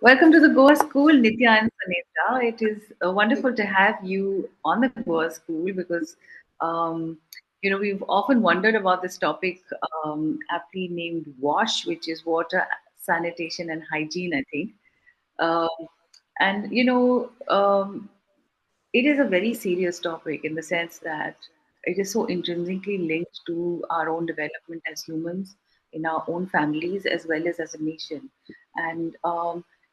Welcome to the Goa School, Nitya and Sunetra. It is wonderful to have you on the Goa School because, um, we've often wondered about this topic, aptly named WASH, which is water, sanitation, and hygiene, I think. Um, and, it is a very serious topic in the sense that it is so intrinsically linked to our own development as humans in our own families as a nation. And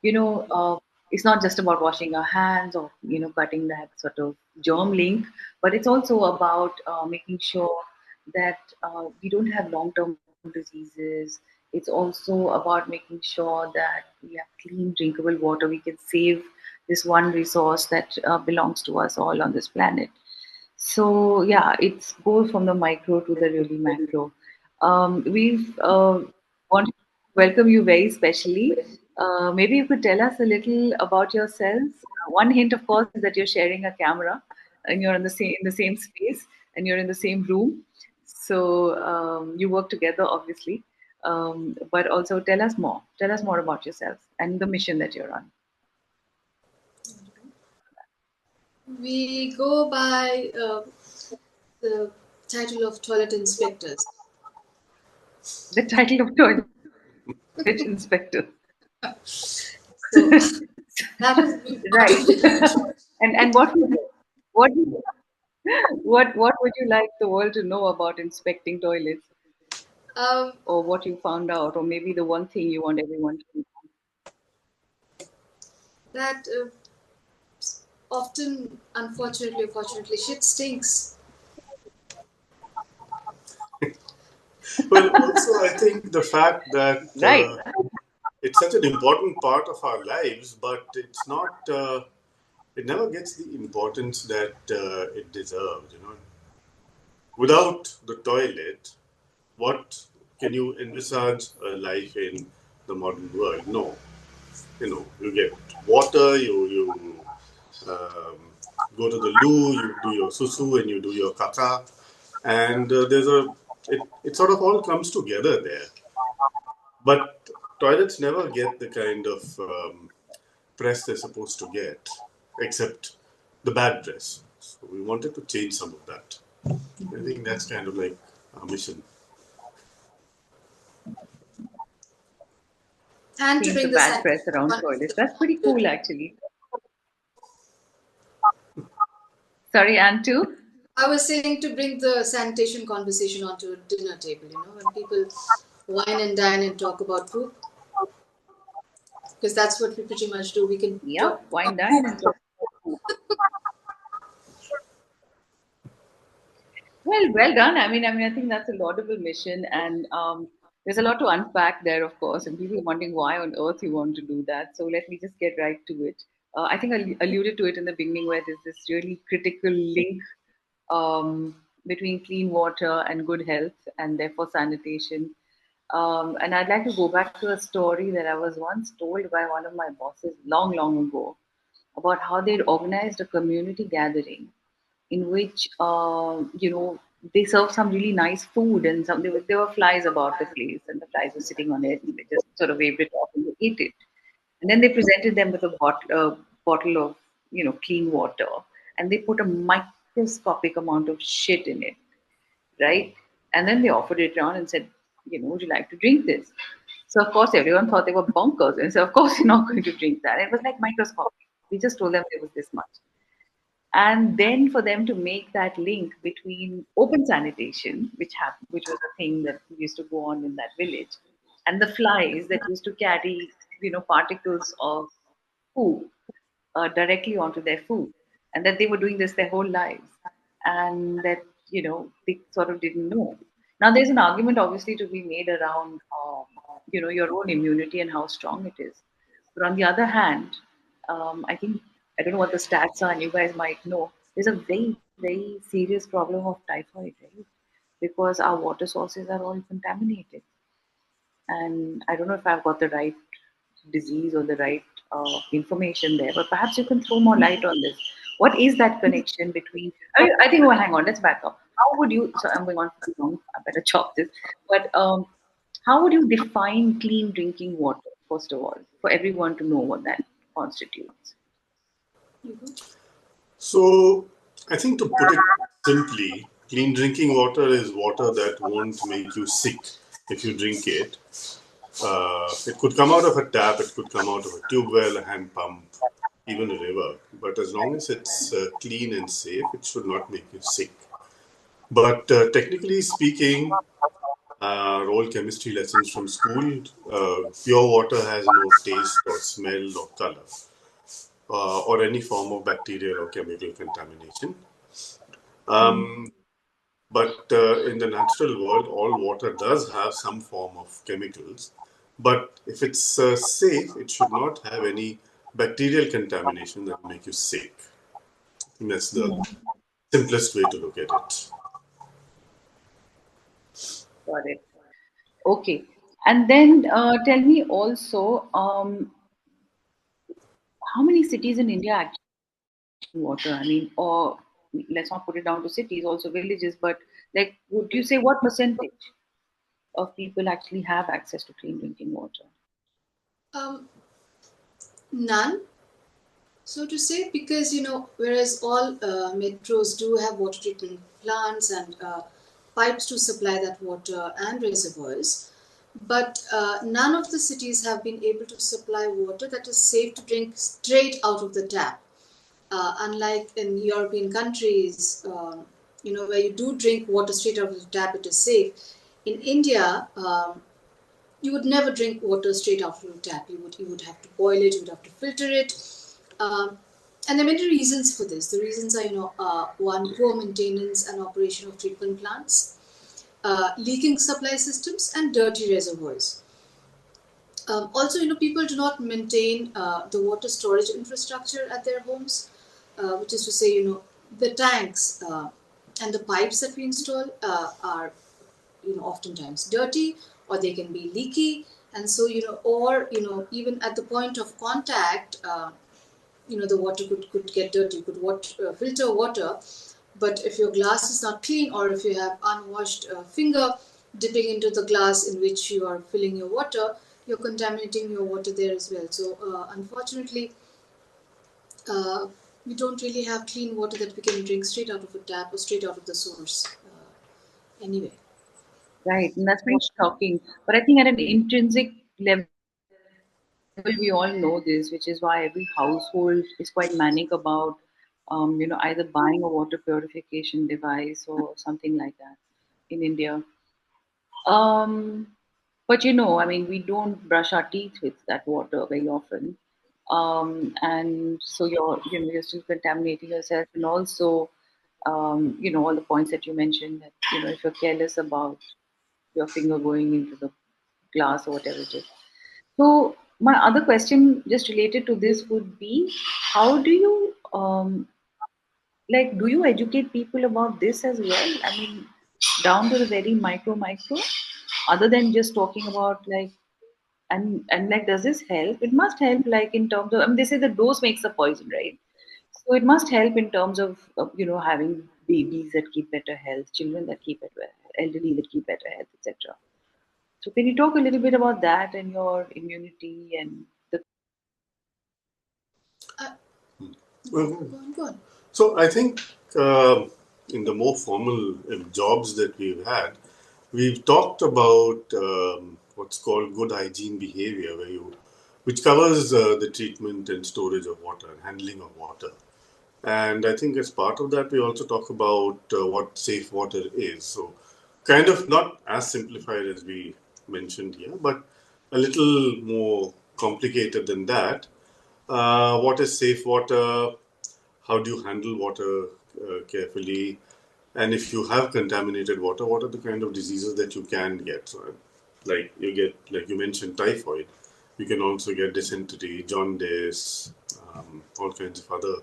you know, it's not just about washing our hands or cutting that sort of germ link, but it's also about making sure that we don't have long-term diseases. It's also about making sure that we have clean, drinkable water. We can save this one resource that belongs to us all on this planet. So yeah, it's goes from the micro to the really macro. We've wanted to welcome you very specially. Maybe you could tell us a little about yourselves. One hint, of course, is that you're sharing a camera and you're in the same space and you're in the same room. So you work together, obviously. But also tell us more. Tell us more about yourselves and the mission that you're on. We go by the title of toilet inspectors. The title of toilet inspector. So that has been part Right. of it. And what what would you like the world to know about inspecting toilets, Um, or what you found out, or maybe the one thing you want everyone to know? that often, unfortunately or fortunately, shit stinks. Well, also, I think the fact that Right. it's such an important part of our lives, but it's not, it never gets the importance that it deserves, Without the toilet, what can you envisage a life in the modern world? No. You get water, you um, go to the loo, you do your susu and you do your kaka, and it sort of all comes together there. But toilets never get the kind of press they're supposed to get, except the bad press. So we wanted to change some of that. I think that's kind of like our mission. And to Change the bring the bad scientific press around toilets. conversation That's pretty onto cool, actually. Sorry, and two? I was saying to bring the sanitation conversation onto a dinner table, when people wine and dine and talk about poop, because that's what we pretty much do. We can talk Yep, wine about dine poop. and talk. Well done. I think that's a laudable mission, and there's a lot to unpack there, of course, and people are wondering why on earth you want to do that. So let me just get right to it. I think I alluded to it in the beginning, where there's this really critical link between clean water and good health, and therefore sanitation. And I'd like to go back to a story that I was once told by one of my bosses long, long ago about how they'd organized a community gathering in which they served some really nice food, and there were flies about the place, and the flies were sitting on it, and they just sort of waved it off and they ate it. And then they presented them with a bottle of clean water, and they put a microscopic amount of shit in it, right? And then they offered it around and said, would you like to drink this? So of course everyone thought they were bonkers, and so of course you're not going to drink that. It was like microscopic. We just told them there was this much. And then for them to make that link between open sanitation, which was a thing that used to go on in that village, and the flies that used to carry particles of poo directly onto their food, and that they were doing this their whole lives, and that they sort of didn't know. Now there's an argument obviously to be made around your own immunity and how strong it is, but on the other hand, I think, I don't know what the stats are, and you guys might know. There's a very, very serious problem of typhoid, right? Because our water sources are all contaminated. And I don't know if I've got the right disease or the right information there, but perhaps you can throw more light on this. What is that connection between? I think, well, hang on, let's back up. How would you? So I'm going on for too long. I better chop this. But how would you define clean drinking water? first of all, for everyone to know what that constitutes? So, I think to put it simply, clean drinking water is water that won't make you sick if you drink it. It could come out of a tap, it could come out of a tube well, a hand pump, even a river. But as long as it's clean and safe, it should not make you sick. But technically speaking, all chemistry lessons from school, pure water has no taste or smell or color, or any form of bacterial or chemical contamination. But in the natural world, all water does have some form of chemicals. But if it's safe, it should not have any bacterial contamination that make you sick. I think that's the simplest way to look at it. Got it. Okay. And then tell me also, how many cities in India actually have water? I mean, or let's not put it down to cities, also villages, but like, would you say what percentage of people actually have access to clean drinking water? None, so to say, because whereas all metros do have water treatment plants and pipes to supply that water and reservoirs, but none of the cities have been able to supply water that is safe to drink straight out of the tap. Unlike in European countries, where you do drink water straight out of the tap, it is safe. In India, you would never drink water straight out of the tap. You would have to boil it. You would have to filter it. And there are many reasons for this. The reasons are, one, poor maintenance and operation of treatment plants, leaking supply systems, and dirty reservoirs. Also, people do not maintain the water storage infrastructure at their homes, which is to say, the tanks and the pipes that we install are, oftentimes dirty, or they can be leaky, and so or even at the point of contact, the water could get dirty. You could filter water, but if your glass is not clean, or if you have unwashed finger dipping into the glass in which you are filling your water, you're contaminating your water there as well. So unfortunately, we don't really have clean water that we can drink straight out of a tap or straight out of the source. Anyway. Right, and that's very shocking. But I think at an intrinsic level, we all know this, which is why every household is quite manic about, either buying a water purification device or something like that in India. Um, but I mean, we don't brush our teeth with that water very often, and so you're still contaminating yourself, and also, all the points that you mentioned that if you're careless about your finger going into the glass or whatever it is. So my other question, just related to this, would be, how do you do you educate people about this as well? I mean, down to the very micro, other than just talking about and like, does this help? It must help, like in terms of, I mean, they say the dose makes the poison, right? So it must help in terms of having babies that keep better health, children that keep better, elderly that keep better health, etc. So can you talk a little bit about that and your immunity and the Go on. So I think in the more formal jobs that we've had, we've talked about what's called good hygiene behavior, which covers the treatment and storage of water and handling of water. And I think as part of that, we also talk about what safe water is. So kind of not as simplified as we mentioned here, but a little more complicated than that. What is safe water? How do you handle water carefully? And if you have contaminated water, what are the kind of diseases that you can get? So, like you mentioned, typhoid. You can also get dysentery, jaundice, all kinds of other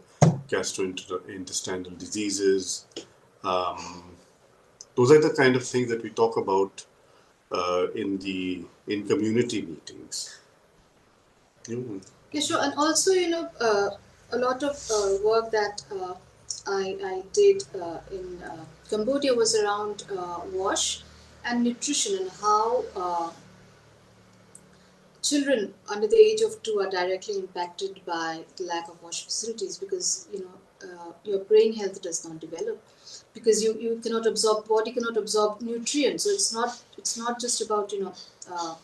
gastrointestinal diseases. Those are the kind of things that we talk about in community meetings. Yeah, sure. And also, a lot of work that I did in Cambodia was around wash and nutrition, and how children under the age of 2 are directly impacted by the lack of wash facilities, because your brain health does not develop, because you cannot absorb, body cannot absorb nutrients. So it's not just about uh,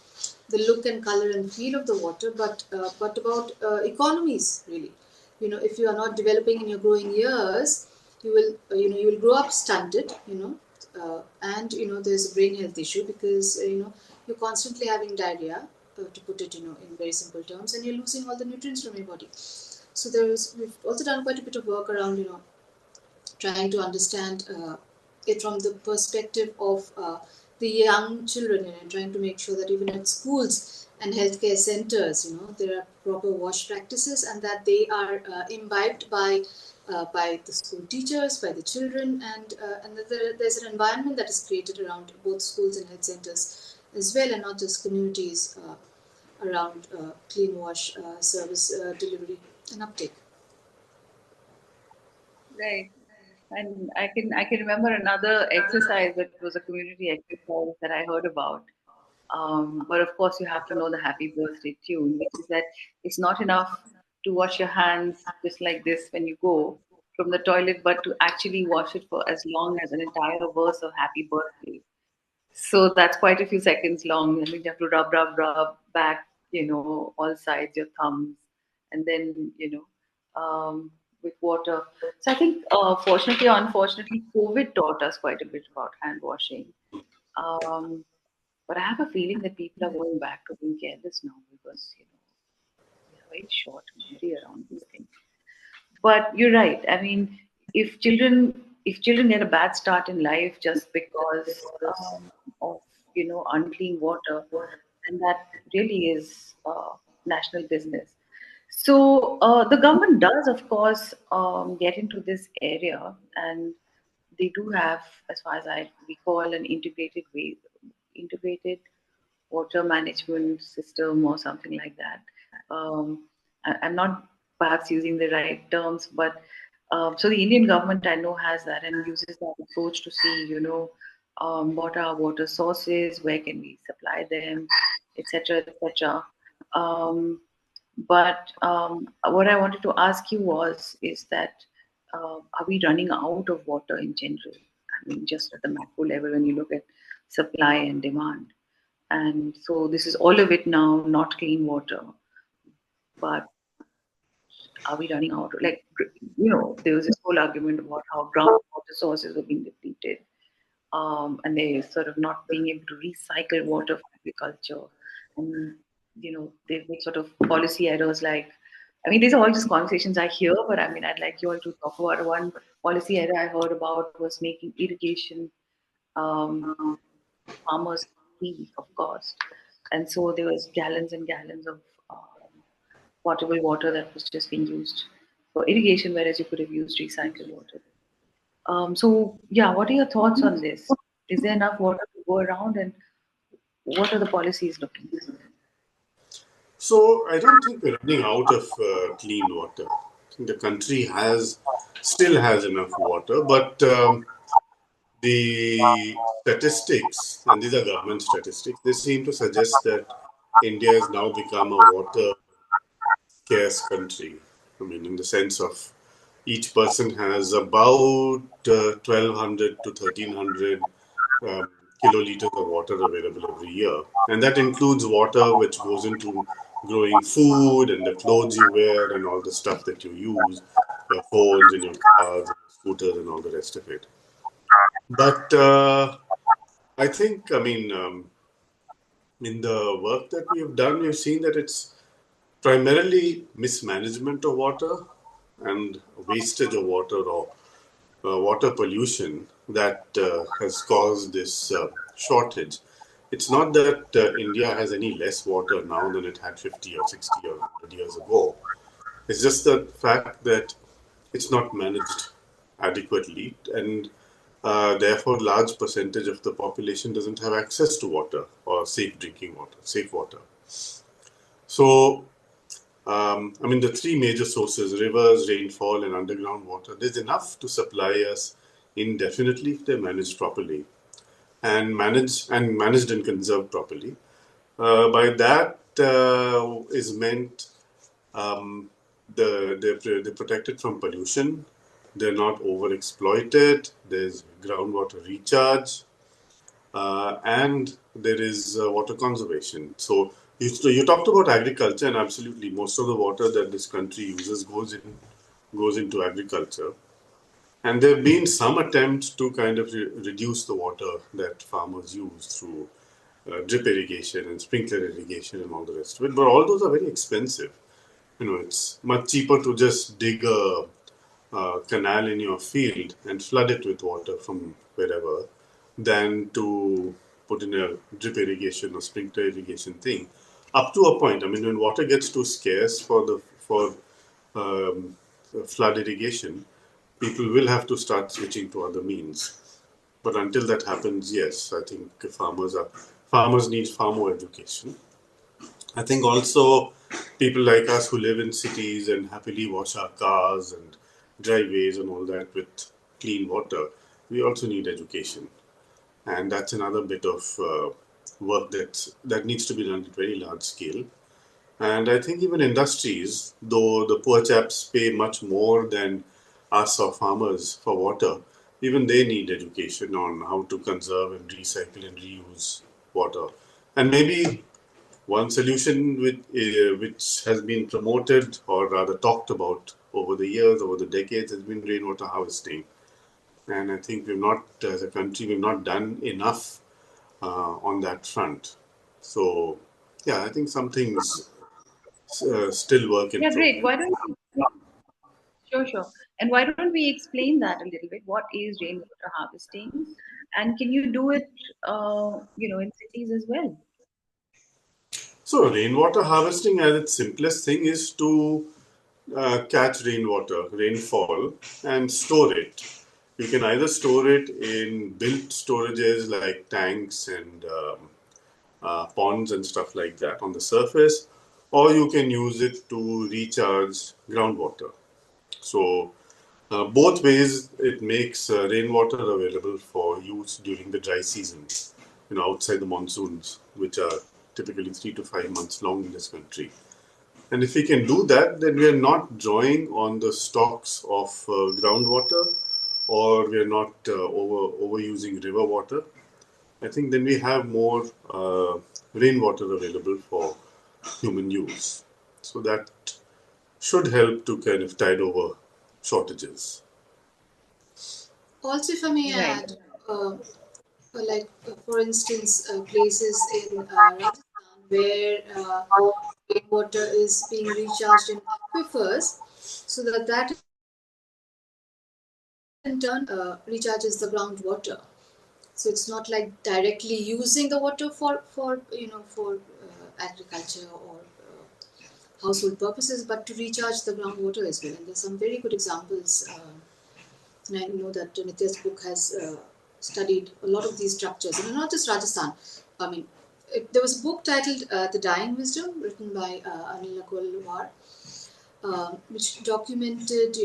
the look and color and feel of the water, but about economies, really. If you are not developing in your growing years, you will grow up stunted, and there's a brain health issue, because you're constantly having diarrhea, to put it in very simple terms, and you're losing all the nutrients from your body. So we've also done quite a bit of work around trying to understand it from the perspective of the young children, and trying to make sure that even at schools and healthcare centers, there are proper wash practices, and that they are imbibed by the school teachers, by the children, and that there's an environment that is created around both schools and health centers as well, and not just communities around clean wash service delivery and uptake. Right. And I can remember another exercise that was a community exercise that I heard about. But of course, you have to know the happy birthday tune, which is that it's not enough to wash your hands just like this when you go from the toilet, but to actually wash it for as long as an entire verse of happy birthday. So that's quite a few seconds long. I mean, you have to rub, rub, rub back, all sides, your thumbs, and then, with water. So I think, fortunately or unfortunately, COVID taught us quite a bit about hand washing. Um, but I have a feeling that people are going back to being careless now because, we have very short memory around these things. But you're right. I mean, if children get a bad start in life just because of unclean water, then that really is national business. So the government does, of course, get into this area, and they do have, as far as I recall, an integrated water management system or something like that. I'm not perhaps using the right terms, but so the Indian government I know has that and uses that approach to see, what are water sources, where can we supply them, etc., etc. Um, but what I wanted to ask you is that are we running out of water in general? I mean, just at the macro level, when you look at supply and demand. And so this is all of it now, not clean water. But are we running out? Like, there was this whole argument about how groundwater sources were being depleted, and they sort of not being able to recycle water for agriculture. And, they've made sort of policy errors like, I mean, these are all just conversations I hear, but I mean, I'd like you all to talk about one policy error I heard about was making irrigation um, farmers free of cost. And so there was gallons and gallons of potable water that was just being used for irrigation, whereas you could have used recycled water. So yeah, what are your thoughts on this? Is there enough water to go around, and what are the policies looking like? So I don't think we're running out of clean water. I think the country still has enough water, but the statistics, and these are government statistics, they seem to suggest that India has now become a water scarce country. I mean, in the sense of each person has about 1,200 to 1,300 um, kiloliters of water available every year. And that includes water which goes into growing food and the clothes you wear and all the stuff that you use, your phones and your cars and scooters and all the rest of it. But I think, I mean, in the work that we have done, we've seen that it's primarily mismanagement of water and wastage of water or water pollution that has caused this shortage. It's not that India has any less water now than it had 50 or 60 or 100 years ago. It's just the fact that it's not managed adequately, and therefore large percentage of the population doesn't have access to water or safe drinking water, safe water. So I mean, the three major sources, rivers, rainfall, and underground water, there's enough to supply us indefinitely if they're managed properly and managed and conserved properly. By that, is meant they're protected from pollution. They're not overexploited. There's groundwater recharge, and there is water conservation. So you talked about agriculture, and absolutely, most of the water that this country uses goes into agriculture. And there have been some attempts to kind of reduce the water that farmers use through drip irrigation and sprinkler irrigation and all the rest of it. But all those are very expensive. It's much cheaper to just dig a canal in your field and flood it with water from wherever than to put in a drip irrigation or sprinkler irrigation thing. Up to a point, I mean, when water gets too scarce for flood irrigation, people will have to start switching to other means. But until that happens, yes, I think farmers need far more education. I think also people like us who live in cities and happily wash our cars and driveways and all that with clean water, we also need education. And that's another bit of work that needs to be done at very large scale. And I think even industries, though the poor chaps pay much more than us or farmers for water, even they need education on how to conserve and recycle and reuse water. And maybe one solution which has been promoted or rather talked about over the years, over the decades, has been rainwater harvesting. And I think as a country, we've not done enough on that front. So, yeah, I think some things still work in Yeah, progress. great. Why don't we, sure, sure. And why don't we explain that a little bit? What is rainwater harvesting? And can you do it, in cities as well? So, rainwater harvesting, at its simplest thing, is to catch rainwater, rainfall, and store it. You can either store it in built storages like tanks and ponds and stuff like that on the surface, or you can use it to recharge groundwater. So, both ways it makes rainwater available for use during the dry seasons, outside the monsoons, which are typically 3 to 5 months long in this country. And if we can do that, then we are not drawing on the stocks of groundwater, or we are not overusing river water. I think then we have more rainwater available for human use. So that should help to kind of tide over shortages. Also, if I may Right. add, for instance, places in Rajasthan where water is being recharged in aquifers, so that in turn recharges the groundwater. So it's not like directly using the water for agriculture or household purposes, but to recharge the groundwater as well. And there's some very good examples. And I know that Nitya's book has studied a lot of these structures, and not just Rajasthan. I mean, there was a book titled "The Dying Wisdom," written by Anil Akolwar, which documented,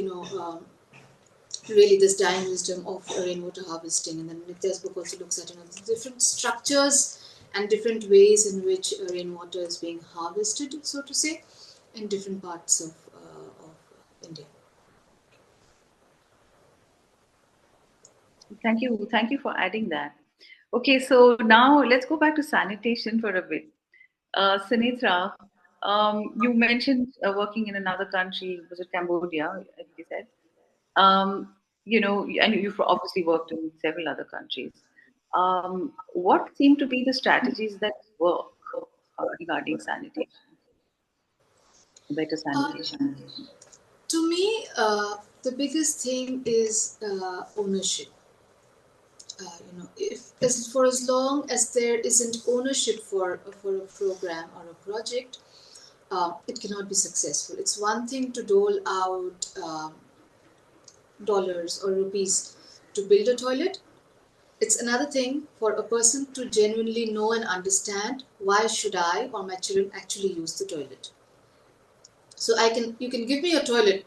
really this dying wisdom of rainwater harvesting. And then Nitya's book also looks at the different structures and different ways in which rainwater is being harvested, so to say, in different parts of India. Thank you. Thank you for adding that. Okay, so now let's go back to sanitation for a bit. Sunetra, you mentioned working in another country. Was it Cambodia? I think you said. And you've obviously worked in several other countries. What seem to be the strategies that work regarding sanitation, better Uh, sanitation? to me, the biggest thing is ownership. If for as long as there isn't ownership for a program or a project, it cannot be successful. It's one thing to dole out dollars or rupees to build a toilet. It's another thing for a person to genuinely know and understand why should I or my children actually use the toilet. So you can give me a toilet,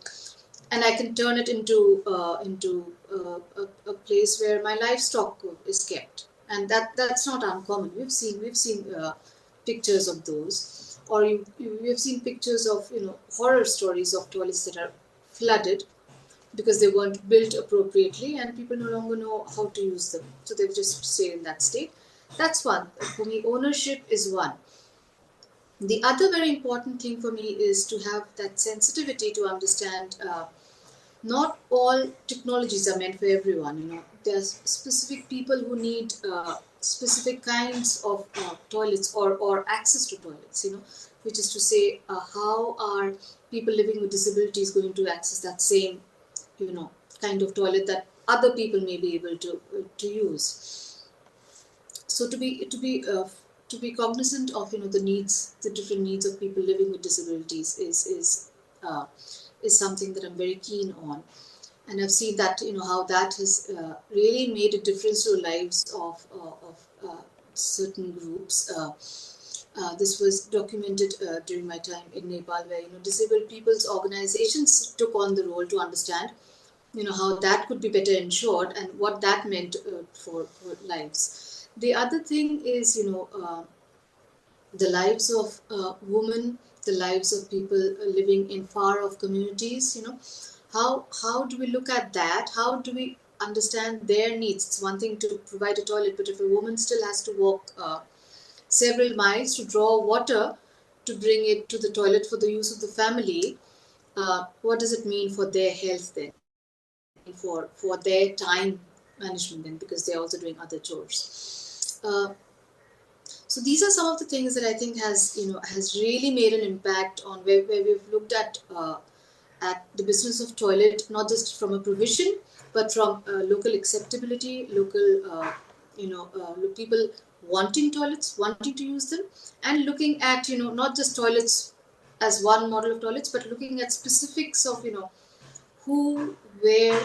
and I can turn it into a place where my livestock is kept, and that's not uncommon. We've seen pictures of those. or you have seen pictures of horror stories of toilets that are flooded because they weren't built appropriately and people no longer know how to use them. So they've just stayed in that state. That's one. For me, ownership is one. The other very important thing for me is to have that sensitivity to understand not all technologies are meant for everyone. There's specific people who need specific kinds of toilets or access to toilets. Which is to say, how are people living with disabilities going to access that same kind of toilet that other people may be able to use. So to be cognizant of the different needs of people living with disabilities is something that I'm very keen on, and I've seen that how that has really made a difference to the lives of certain groups. This was documented during my time in Nepal, where disabled people's organizations took on the role to understand how that could be better ensured and what that meant for lives. The other thing is the lives of women, the lives of people living in far off communities. How do we look at that? How do we understand their needs? It's one thing to provide a toilet, but if a woman still has to walk several miles to draw water to bring it to the toilet for the use of the family, what does it mean for their health then, for their time management then, because they're also doing other chores. So these are some of the things that I think has really made an impact on where we've looked at the business of toilet, not just from a provision, but from local acceptability, local people wanting toilets, wanting to use them, and looking at not just toilets as one model of toilets, but looking at specifics of who, where,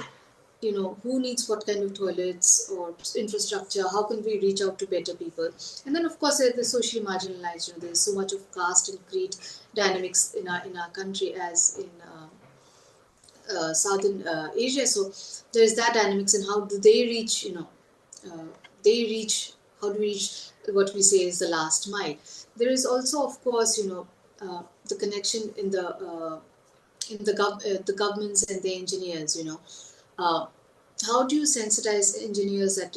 who needs what kind of toilets or infrastructure, how can we reach out to better people. And then of course the socially marginalized. There's so much of caste and creed dynamics in our country as in southern Asia. So there's that dynamics, and how do they reach, uh, how do we reach what we say is the last mile. There is also of course the connection in the governments and the engineers. uh, how do you sensitize engineers that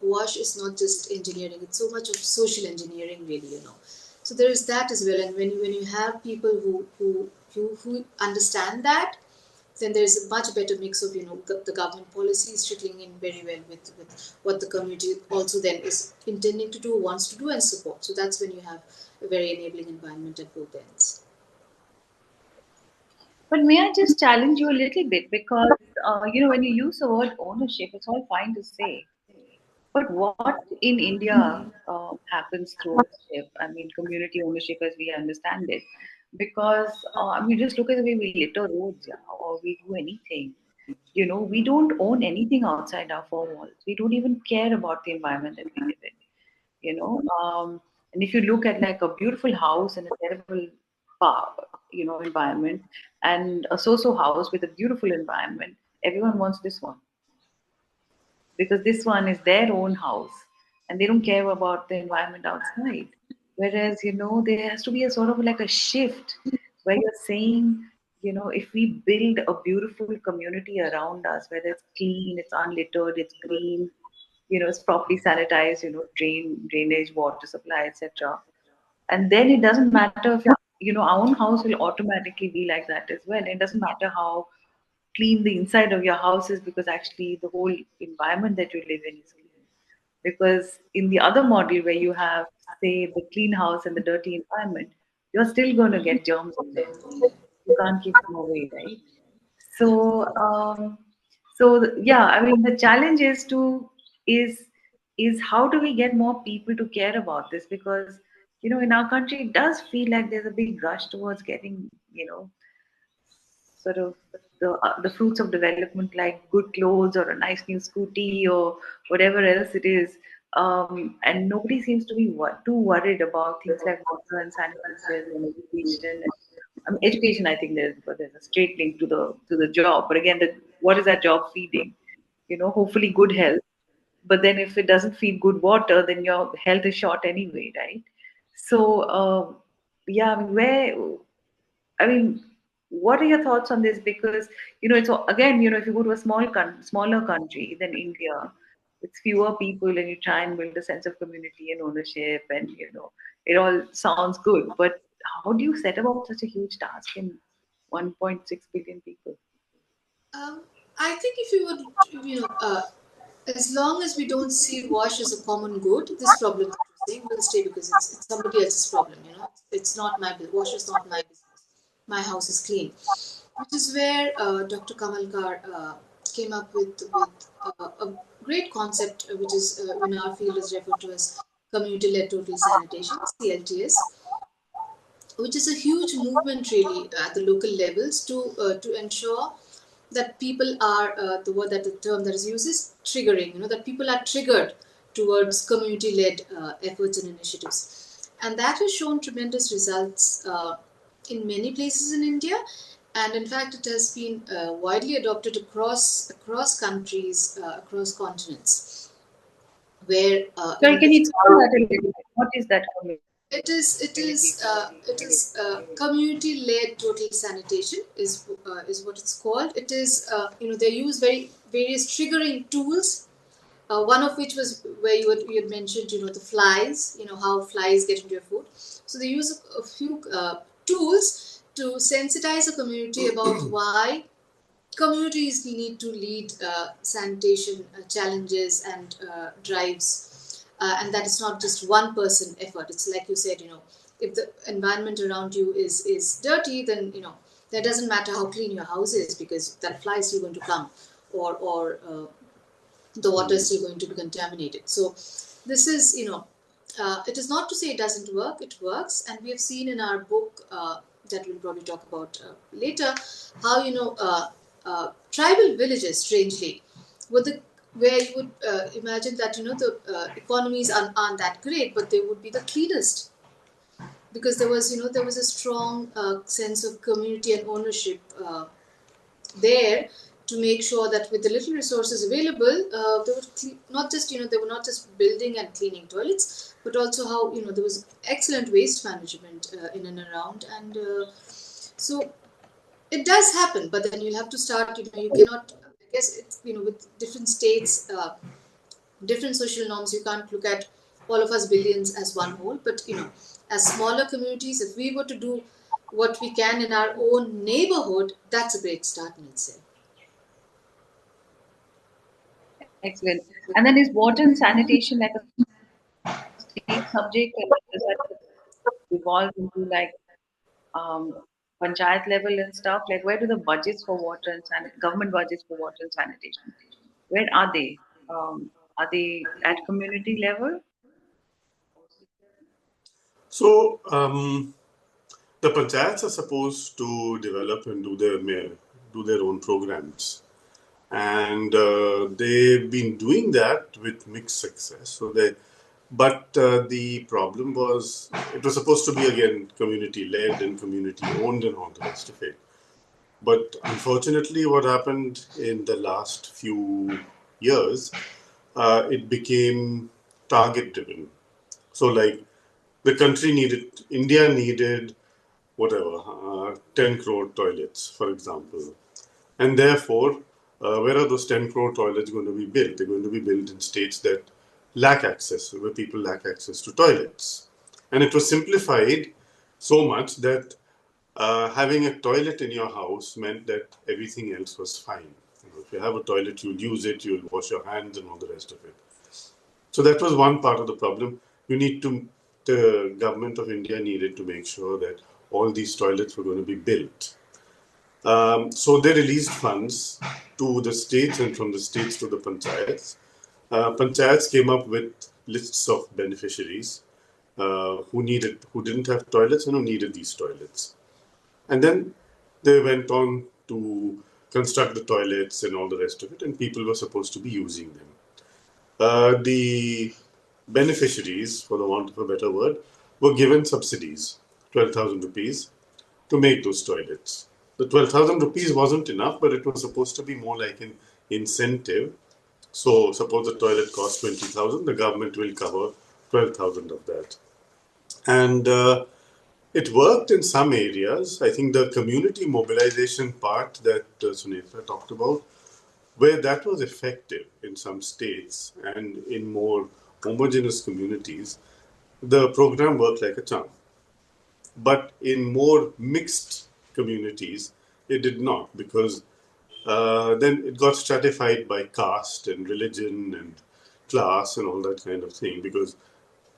wash is not just engineering, it's so much of social engineering really. So there is that as well, and when you have people who understand that, then there's a much better mix of the government policies trickling in very well with what the community also then is intending to do, wants to do, and support. So that's when you have a very enabling environment at both ends. But may I just challenge you a little bit because when you use the word ownership, it's all fine to say, but what in India happens through ownership? I mean, community ownership as we understand it, because I mean, just look at the way we litter roads, yeah, or we do anything. We don't own anything outside our four walls. We don't even care about the environment that we live in. And if you look at like a beautiful house in a terrible environment, and a so-so house with a beautiful environment, everyone wants this one because this one is their own house and they don't care about the environment outside. Whereas, there has to be a sort of like a shift where you're saying, if we build a beautiful community around us, whether it's clean, it's unlittered, it's green, it's properly sanitized, drainage, water supply, etc. And then it doesn't matter if our own house will automatically be like that as well. It doesn't matter how clean the inside of your house is, because actually the whole environment that you live in is clean. Because in the other model where you have, say, the clean house and the dirty environment, you're still going to get germs in there. You can't keep them away, right? So, yeah, I mean, the challenge is is how do we get more people to care about this? Because in our country, it does feel like there's a big rush towards getting sort of the fruits of development, like good clothes or a nice new scooty or whatever else it is. And nobody seems to be too worried about things like water and sanitation and education. Education, I think there's a straight link to the job. But again, what is that job feeding? Hopefully good health. But then if it doesn't feed good water, then your health is short anyway, right? So yeah, I mean, what are your thoughts on this? Because it's again, if you go to a smaller country than India, with fewer people, and you try and build a sense of community and ownership, and it all sounds good. But how do you set about such a huge task in 1.6 billion people? Um, I think if you would, as long as we don't see wash as a common good, this problem that you're saying will stay because it's somebody else's problem. It's not my business. Wash is not my business. My house is clean, which is where Dr. Kamalkar came up with a great concept, which is in our field is referred to as community-led total sanitation (CLTS), which is a huge movement really at the local levels to ensure that people are the term that is used is triggering. That people are triggered towards community-led efforts and initiatives, and that has shown tremendous results in many places in India, and in fact, it has been widely adopted across countries, across continents, where Sorry, can you it's explain that a little bit? What is that community? Community-led total sanitation is what it's called. It is they use various triggering tools. One of which was where you had mentioned the flies. How flies get into your food. So they use a few tools to sensitize a community about why communities need to lead sanitation challenges and drives, and that it's not just one person effort. It's like you said, if the environment around you is dirty, then that doesn't matter how clean your house is because that fly is still going to come, or the water is still going to be contaminated. So this is it is not to say it doesn't work. It works, and we have seen in our book that we'll probably talk about later how tribal villages, strangely, were the where you would imagine that the economies aren't that great, but they would be the cleanest because there was a strong sense of community and ownership there to make sure that with the little resources available, they were not just they were not just building and cleaning toilets, but also how there was excellent waste management in and around, and so it does happen. But then you'll have to start. You cannot. I guess it's with different states, different social norms. You can't look at all of us billions as one whole, but as smaller communities, if we were to do what we can in our own neighborhood, that's a great start in itself. Excellent. And then is water and sanitation like a state subject, and does that evolve into like um, panchayat level and stuff? Like, where do the budgets for water and government budgets for water and sanitation? Where are they? Are they at community level? So, the panchayats are supposed to develop and do their own programs, and they've been doing that with mixed success. But the problem was it was supposed to be again community led and community owned and all the rest of it. But unfortunately, what happened in the last few years, it became target driven. So, like, India needed whatever, 10 crore toilets, for example. And therefore, where are those 10 crore toilets going to be built? They're going to be built in states that lack access, where people lack access to toilets. And it was simplified so much that having a toilet in your house meant that everything else was fine. If you have a toilet, you'll use it, you'll wash your hands and all the rest of it. So that was one part of the problem. The government of India needed to make sure that all these toilets were going to be built. So they released funds to the states and from the states to the panchayats. Panchayats came up with lists of beneficiaries who didn't have toilets and who needed these toilets. And then they went on to construct the toilets and all the rest of it, and people were supposed to be using them. The beneficiaries, for the want of a better word, were given subsidies, 12,000 rupees, to make those toilets. The 12,000 rupees wasn't enough, but it was supposed to be more like an incentive. So, suppose the toilet costs 20,000, the government will cover 12,000 of that. And It worked in some areas. I think the community mobilization part that Sunetra talked about, where that was effective in some states and in more homogeneous communities, the program worked like a charm. But in more mixed communities, it did not, because then it got stratified by caste and religion and class and all that kind of thing. Because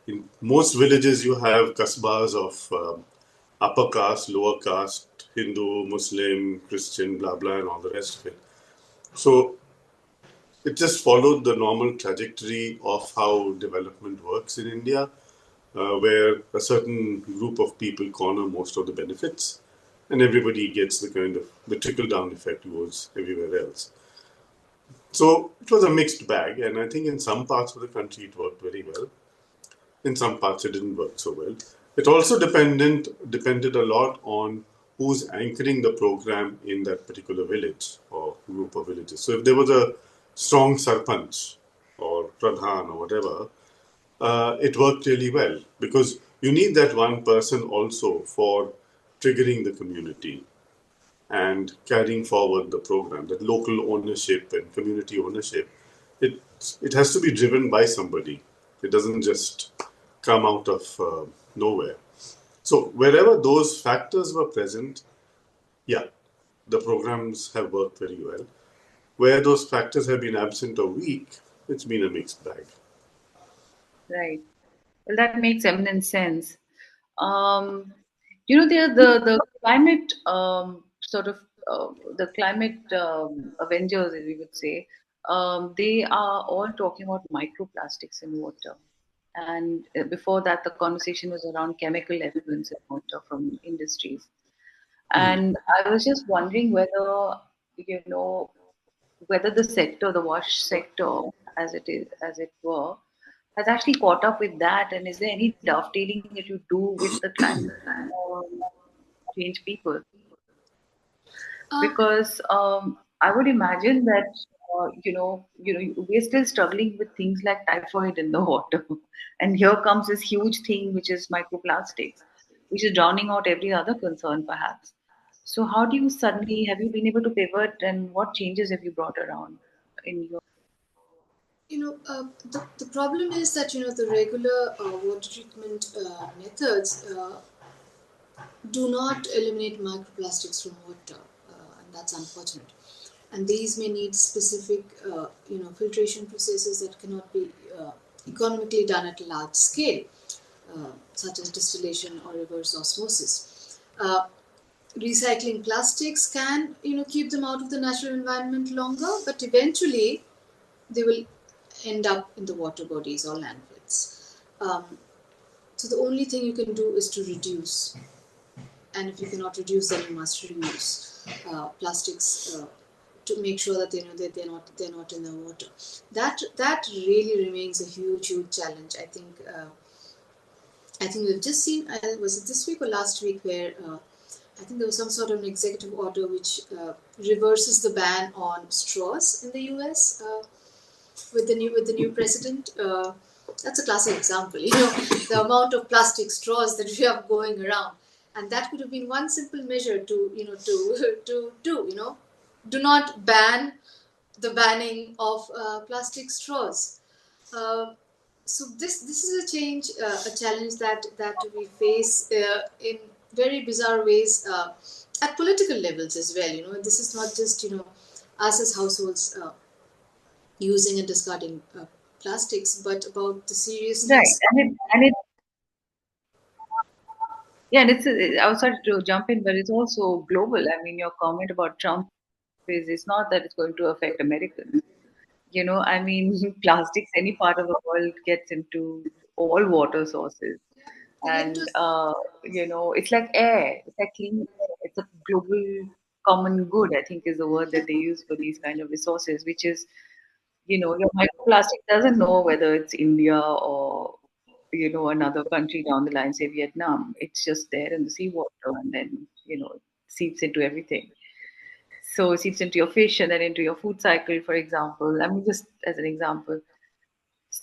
in most villages, you have kasbahs of upper caste, lower caste, Hindu, Muslim, Christian, blah blah, and all the rest of it. So it just followed the normal trajectory of how development works in India, where a certain group of people corner most of the benefits, and everybody gets the kind of the trickle down effect towards everywhere else. So it was a mixed bag, and I think in some parts of the country it worked very well. In some parts it didn't work so well. It also depended a lot on who's anchoring the program in that particular village or group of villages. So if there was a strong sarpanch or pradhan or whatever, it worked really well, because you need that one person also for triggering the community and carrying forward the program. That local ownership and community ownership, it it has to be driven by somebody. It doesn't just come out of nowhere. So wherever those factors were present, yeah, the programs have worked very well. Where those factors have been absent or weak, it's been a mixed bag. Right. Well, that makes eminent sense. The climate sort of the climate avengers, as we would say, they are all talking about microplastics in water. And before that, the conversation was around chemical effluents in water from industries. And I was just wondering whether, you know, whether the sector, the wash sector, as it were, has actually caught up with that, and is there any dovetailing that you do with the climate change people? Uh, Because I would imagine that we're still struggling with things like typhoid in the water, and here comes this huge thing which is microplastics, which is drowning out every other concern, perhaps. So, how do you suddenly have you been able to pivot, and what changes have you brought around in your? the problem is that the regular water treatment methods do not eliminate microplastics from water, and that's unfortunate. And these may need specific, filtration processes that cannot be economically done at a large scale, such as distillation or reverse osmosis. Recycling plastics can, keep them out of the natural environment longer, but eventually they will end up in the water bodies or landfills. So the only thing you can do is to reduce, and if you cannot reduce, then you must reuse plastics to make sure that that they're not in the water. That really remains a huge challenge. I think we've just seen. Was it this week or last week where I think there was some sort of an executive order which reverses the ban on straws in the U.S. With the new president. That's a classic example. The amount of plastic straws that we have going around, and that could have been one simple measure to to do. Do not ban the banning of plastic straws. Uh, so this is a challenge that we face in very bizarre ways at political levels as well. This is not just us as households using and discarding plastics, but about the Right, seriousness. and it yeah, and I was sorry to jump in, but it's also global. I mean, your comment about Trump is it's not that it's going to affect Americans. I mean, plastics, any part of the world gets into all water sources. They get into And, it's like air, it's like clean air. It's a global common good, I think is the word that they use for these kind of resources, which is, your microplastic doesn't know whether it's India or, another country down the line, say Vietnam. It's just there in the seawater and then, it seeps into everything. So it seeps into your fish and then into your food cycle, for example. I mean, just as an example.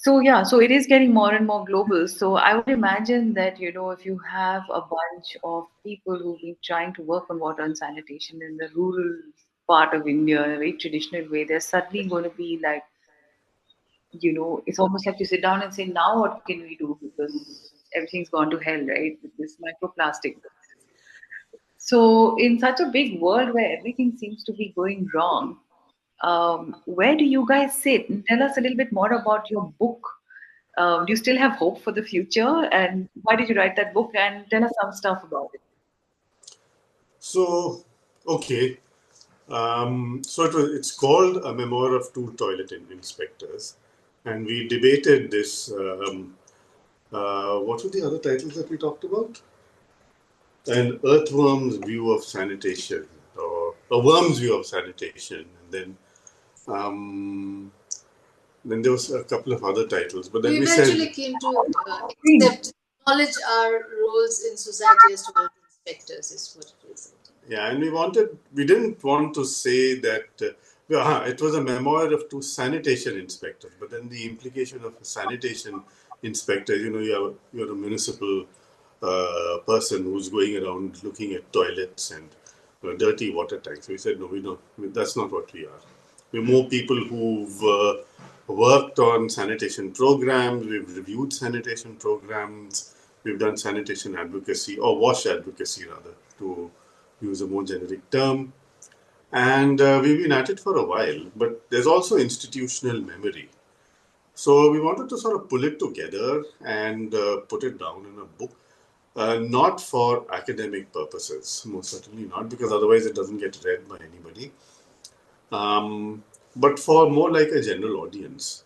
So yeah, so it is getting more and more global. So I would imagine that, if you have a bunch of people who've been trying to work on water and sanitation in the rural part of India in a very traditional way, they're suddenly going to be like, it's almost like you sit down and say, now what can we do? Because everything's gone to hell, right? With this microplastic. So in such a big world where everything seems to be going wrong, where do you guys sit? And tell us a little bit more about your book. Do you still have hope for the future? And why did you write that book? And tell us some stuff about it. So, okay. It's called A Memoir of Two Toilet Inspectors. And we debated this. What were the other titles that we talked about? An earthworm's view of sanitation, or a worm's view of sanitation. And then there was a couple of other titles. But then We we said, eventually came to accept, acknowledge our roles in society as toilet inspectors, is what it is. yeah, and we didn't want to say that it was a memoir of two sanitation inspectors, but then the implication of a sanitation inspector, you're a municipal person who's going around looking at toilets and dirty water tanks. We said, no, we don't. That's not what we are. We're more people who've worked on sanitation programs, we've reviewed sanitation programs, we've done sanitation advocacy, or wash advocacy rather, to use a more generic term. And we've been at it for a while, but there's also institutional memory. So we wanted to sort of pull it together and put it down in a book. Not for academic purposes, most certainly not, because otherwise it doesn't get read by anybody. But for more like a general audience.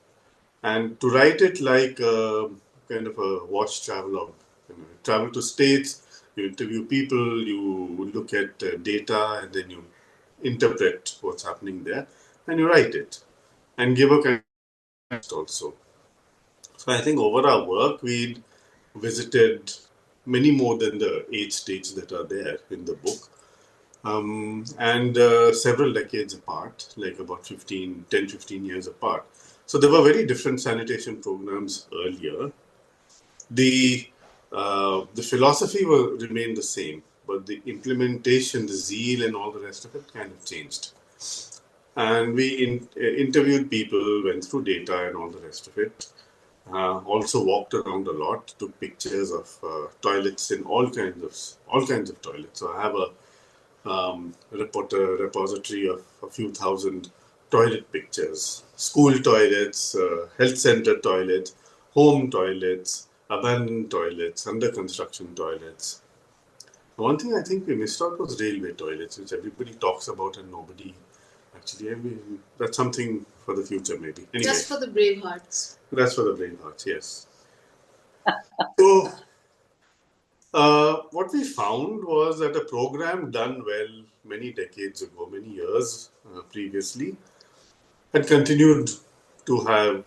And to write it like kind of a watch travelogue. Travel to states, you interview people, you look at data, and then you interpret what's happening there, and you write it, and give a kind of text also. So I think over our work, we visited many more than the 8 states that are there in the book. And several decades apart, like about 10, 15 years apart. So there were very different sanitation programs earlier. The philosophy will remain the same, but the implementation, the zeal, and all the rest of it kind of changed. And we interviewed people, went through data, and all the rest of it. Also walked around a lot, took pictures of toilets in all kinds of toilets. So I have a repository of a few thousand toilet pictures, school toilets, health center toilets, home toilets, abandoned toilets, under construction toilets. One thing I think we missed out was railway toilets, which everybody talks about and nobody actually. That's something for the future, maybe. Anyway, Just for the brave hearts. That's for the brave hearts, yes. So, what we found was that a program done well many decades ago, many years previously, had continued to have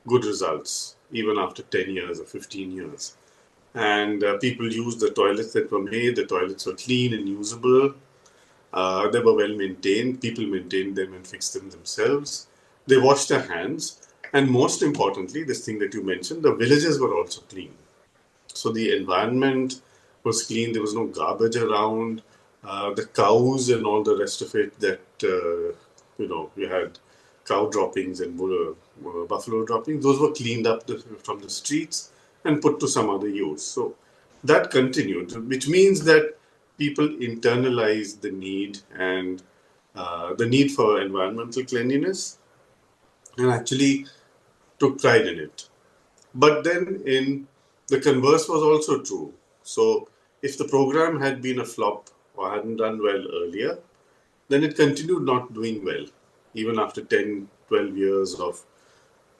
good results even after 10 years or 15 years. And people used the toilets that were made, the toilets were clean and usable, they were well maintained, people maintained them and fixed them themselves, they washed their hands, and most importantly, this thing that you mentioned, the villages were also clean. So the environment was clean. There was no garbage around. The cows and all the rest of it that, you had cow droppings and buffalo droppings. Those were cleaned up from the streets and put to some other use. So that continued, which means that people internalized the need and the need for environmental cleanliness and actually took pride in it. But then in the converse was also true. So if the program had been a flop or hadn't done well earlier, then it continued not doing well, even after 10, 12 years of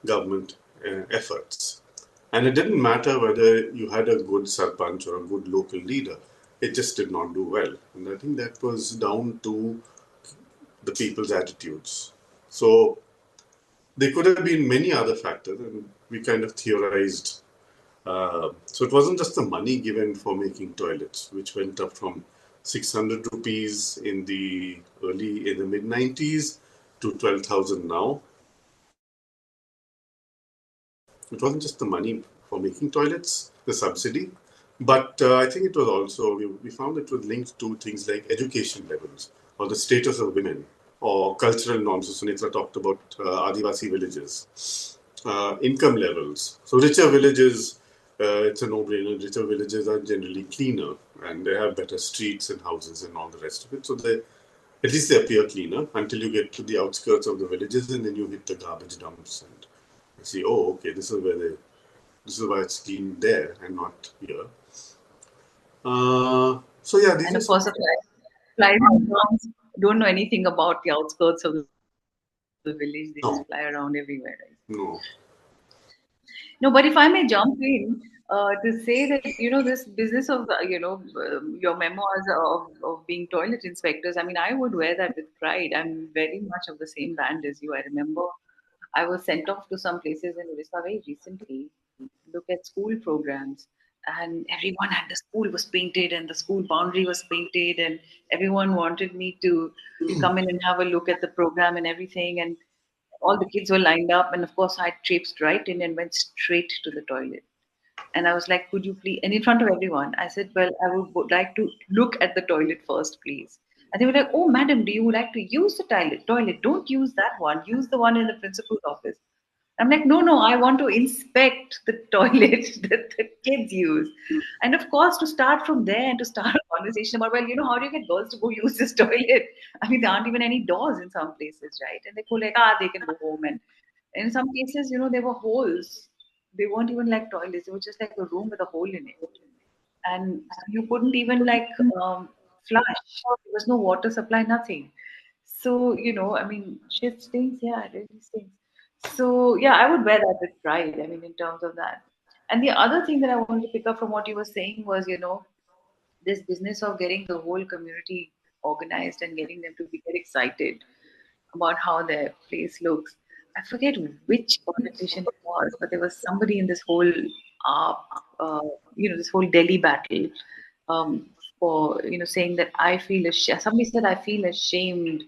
government efforts. And it didn't matter whether you had a good sarpanch or a good local leader, it just did not do well. And I think that was down to the people's attitudes. So there could have been many other factors, and we kind of theorized. So it wasn't just the money given for making toilets, which went up from 600 rupees in the mid 90s to 12,000 now. it wasn't just the money for making toilets, the subsidy, but I think it was also, we found it was linked to things like education levels or the status of women or cultural norms. So Sunetra talked about Adivasi villages, income levels. So richer villages, it's a no-brainer. Richer villages are generally cleaner and they have better streets and houses and all the rest of it. So they, at least they appear cleaner until you get to the outskirts of the villages and then you hit the garbage dumps and you see, oh, okay, this is why it's clean there and not here. So yeah, these And are of course, some. flies and bugs don't know anything about the outskirts of the village. They just fly around everywhere, right? No. No, but if I may jump in to say that this business of your memoirs of being toilet inspectors. I mean, I would wear that with pride. I'm very much of the same band as you. I remember I was sent off to some places in Orissa very recently. Look at school programs, and everyone at the school was painted, and the school boundary was painted, and everyone wanted me to come in and have a look at the program and everything. And all the kids were lined up, and of course, I traipsed right in and went straight to the toilet. And I was like, could you please, and in front of everyone, I said, well, I would like to look at the toilet first, please. And they were like, oh, madam, do you like to use the toilet? Toilet, don't use that one. Use the one in the principal's office. I'm like, no, no, I want to inspect the toilet that the kids use. And of course, to start from there and to start a conversation about, well, how do you get girls to go use this toilet? I mean, there aren't even any doors in some places, right? And they go like, they can go home. And in some cases, there were holes. They weren't even like toilets. It was just like a room with a hole in it. And you couldn't even like flush. There was no water supply, nothing. So, I mean, shit stinks. Yeah, it really stinks. So, yeah, I would wear that with pride. I mean, in terms of that. And the other thing that I wanted to pick up from what you were saying was, this business of getting the whole community organized and getting them to get excited about how their place looks. I forget which politician it was, but there was somebody in this whole, uh, this whole Delhi battle, um, for saying that I feel ashamed. Somebody said I feel ashamed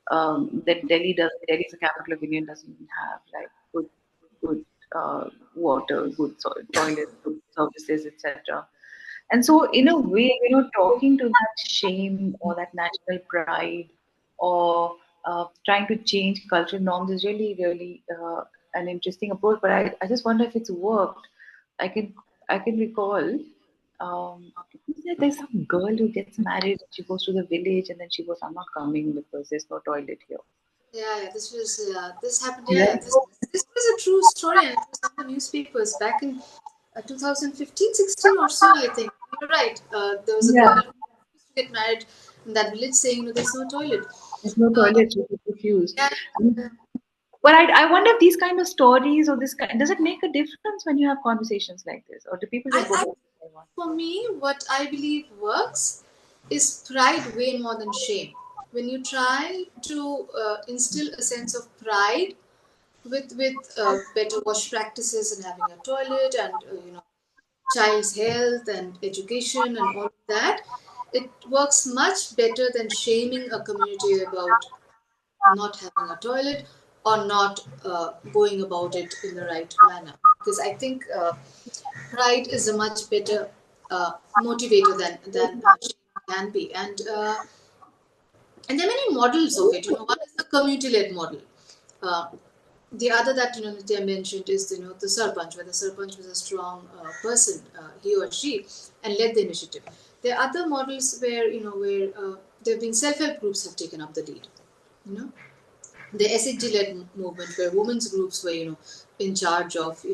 that Delhi is the capital of India, doesn't even have like good water, good toilets, good services, etc. And so, in a way, talking to that shame or that national pride or trying to change cultural norms is really, really an interesting approach. But I just wonder if it's worked. I can I can recall. There's some girl who gets married. She goes to the village and then she goes, "I'm not coming because there's no toilet here." Yeah, this happened. Yeah, Right? this was a true story, and it was in the newspapers back in 2015, 16 or so. I think you're right. There was a Yeah. girl who used to get married in that village, saying, "There's no toilet." There's no Uh, toilet. She was refused. yeah, I mean, but I wonder if these kind of stories or this kind does it make a difference when you have conversations like this, or do people just go I back to what they want? for me, what I believe works is pride way more than shame. When you try to instill a sense of pride with better wash practices and having a toilet and child's health and education and all of that, it works much better than shaming a community about not having a toilet or not going about it in the right manner. Because I think pride is a much better motivator than shame can be, and there are many models of it. One is the community-led model. Uh, the other that Nitya mentioned is the sarpanch, where the sarpanch was a strong person, he or she, and led the initiative. There are other models where there have been self-help groups have taken up the lead. You know, the SHG-led movement, where women's groups were in charge of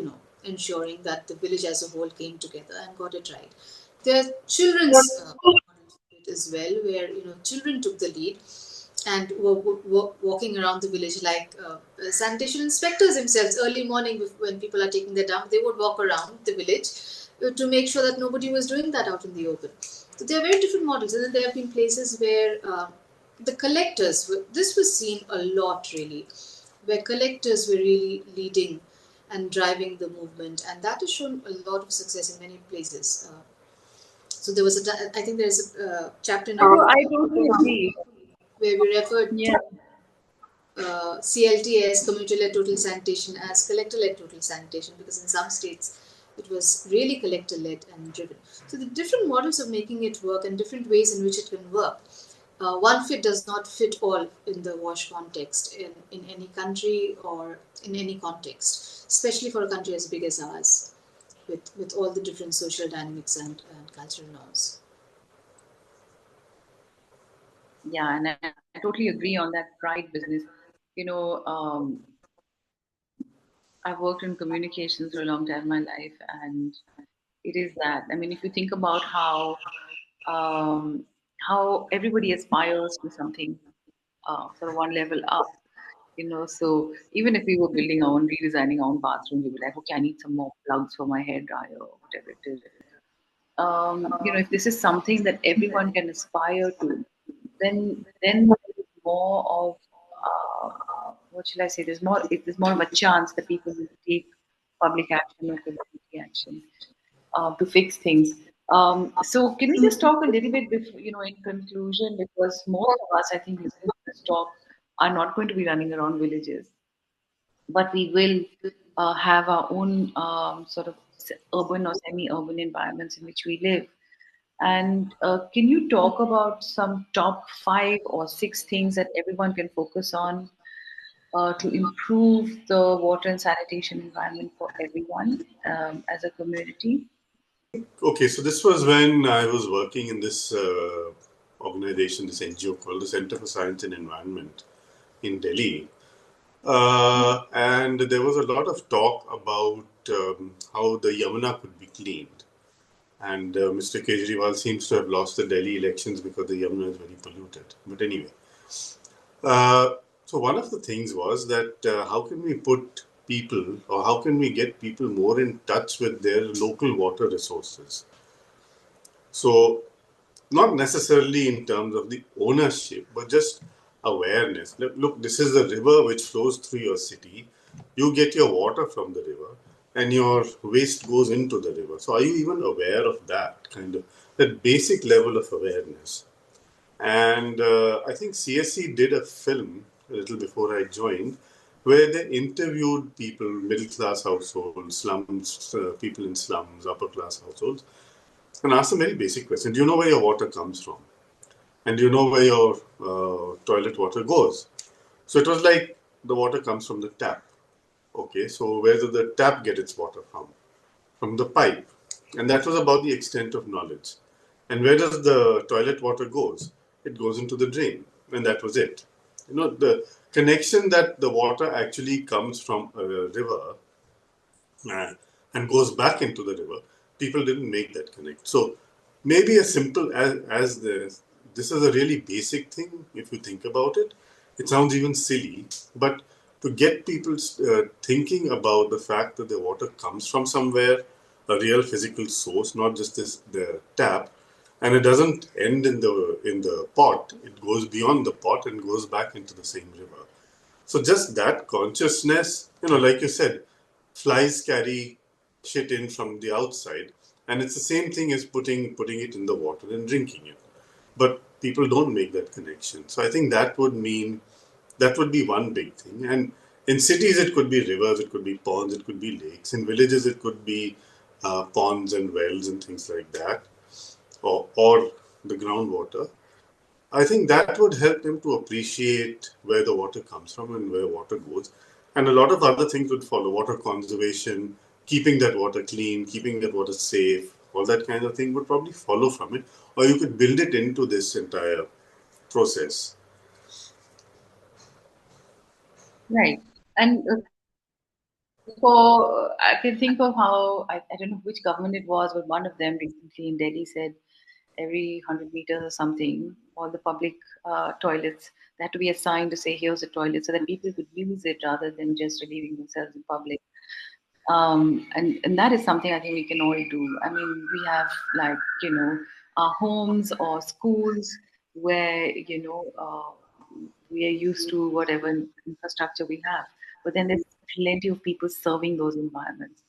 ensuring that the village as a whole came together and got it right. There are children's models of it as well, where children took the lead and were walking around the village like sanitation inspectors themselves. Early morning, when people are taking their dump, they would walk around the village to make sure that nobody was doing that out in the open. So there are very different models, and then there have been places where the collectors, this was seen a lot really, where collectors were really leading and driving the movement, and that has shown a lot of success in many places. So there was I think there's a chapter in our book I totally agree. where we referred Yeah. CLTS, community-led total sanitation, as collector-led total sanitation, because in some states it was really collector-led and driven. So the different models of making it work and different ways in which it can work. One fit does not fit all in the WASH context in any country or in any context, especially for a country as big as ours, with all the different social dynamics and cultural norms. Yeah, and I totally agree on that pride business. You know, I've worked in communications for a long time in my life, and it is that. I mean, if you think about um, how everybody aspires to something sort of one level up, so even if we were building our own, redesigning our own bathroom, we were like, okay, I need some more plugs for my hair dryer or whatever it is. If this is something that everyone can aspire to, then there's more of what shall I say? There's more of a chance that people will take public action or community action to fix things. So can we just talk a little bit before, in conclusion, because most of us, I think, listening to this talk are not going to be running around villages, but we will have our own sort of urban or semi-urban environments in which we live. And can you talk about some top 5 or 6 things that everyone can focus on to improve the water and sanitation environment for everyone as a community? Okay, so this was when I was working in this organization, this NGO called the Center for Science and Environment in Delhi. And there was a lot of talk about how the Yamuna could be cleaned. And Mr. Kejriwal seems to have lost the Delhi elections because the Yamuna is very polluted. But anyway, so one of the things was that how can we put people, or how can we get people more in touch with their local water resources? So not necessarily in terms of the ownership, but just awareness. Look, this is the river which flows through your city. You get your water from the river, and your waste goes into the river. So, are you even aware of that kind of that basic level of awareness? And I think CSC did a film a little before I joined, where they interviewed people, middle class households, slums, people in slums, upper class households, and asked them very basic question: do you know where your water comes from? And do you know where your toilet water goes? So it was like the water comes from the tap. Okay, so where does the tap get its water from? From the pipe. And that was about the extent of knowledge. And where does the toilet water goes? It goes into the drain. And that was it. The connection that the water actually comes from a river uh, and goes back into the river, people didn't make that connect. So maybe as simple as this is a really basic thing if you think about it. It sounds even silly, but to get people thinking about the fact that the water comes from somewhere, a real physical source, not just the tap, and it doesn't end in the pot. It goes beyond the pot and goes back into the same river. So just that consciousness, like you said, flies carry shit in from the outside, and it's the same thing as putting it in the water and drinking it. But people don't make that connection. So I think that would be one big thing. And in cities, it could be rivers, it could be ponds, it could be lakes. In villages, it could be ponds and wells and things like that, or the groundwater. I think that would help them to appreciate where the water comes from and where water goes. And a lot of other things would follow: water conservation, keeping that water clean, keeping that water safe, all that kind of thing would probably follow from it. Or you could build it into this entire process. Right. And for I can think of how I don't know which government it was, but one of them recently in Delhi said every 100 meters or something, all the public toilets they had to be assigned to say here's a toilet so that people could use it rather than just relieving themselves in public. And that is something I think we can all do. I mean, we have like our homes or schools where we are used to whatever infrastructure we have, but then there's plenty of people serving those environments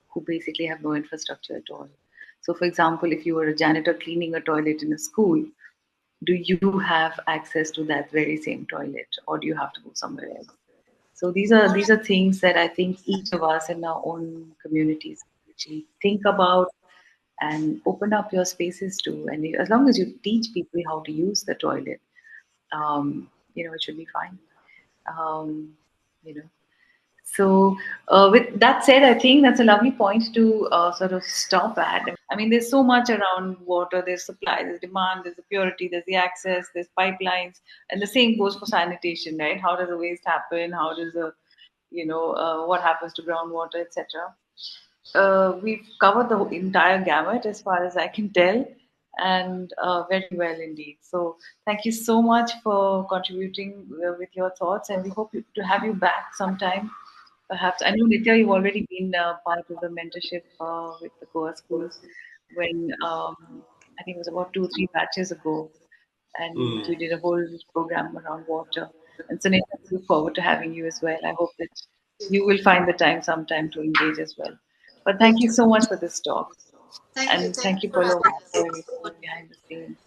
who basically have no infrastructure at all. So, for example, if you were a janitor cleaning a toilet in a school, do you have access to that very same toilet, or do you have to go somewhere else? So these are things that I think each of us in our own communities actually think about and open up your spaces to. And as long as you teach people how to use the toilet, it should be fine. Um, you know. So, with that said, I think that's a lovely point to sort of stop at. I mean, there's so much around water. There's supply, there's demand, there's the purity, there's the access, there's pipelines, and the same goes for sanitation, right? How does the waste happen? How does what happens to groundwater, etc. We've covered the entire gamut as far as I can tell, and very well indeed. So, thank you so much for contributing with your thoughts, and we hope to have you back sometime. Perhaps I know Nitya, you've already been part of the mentorship with the Goa School when I think it was about 2 3 batches ago, and Mm. you did a whole program around water. And so, Nitya, I look forward to having you as well. I hope that you will find the time sometime to engage as well. But Will thank you do. so much for this talk, Thank you. and Thank thank you you for for your having work us. there Wonderful. behind the scenes.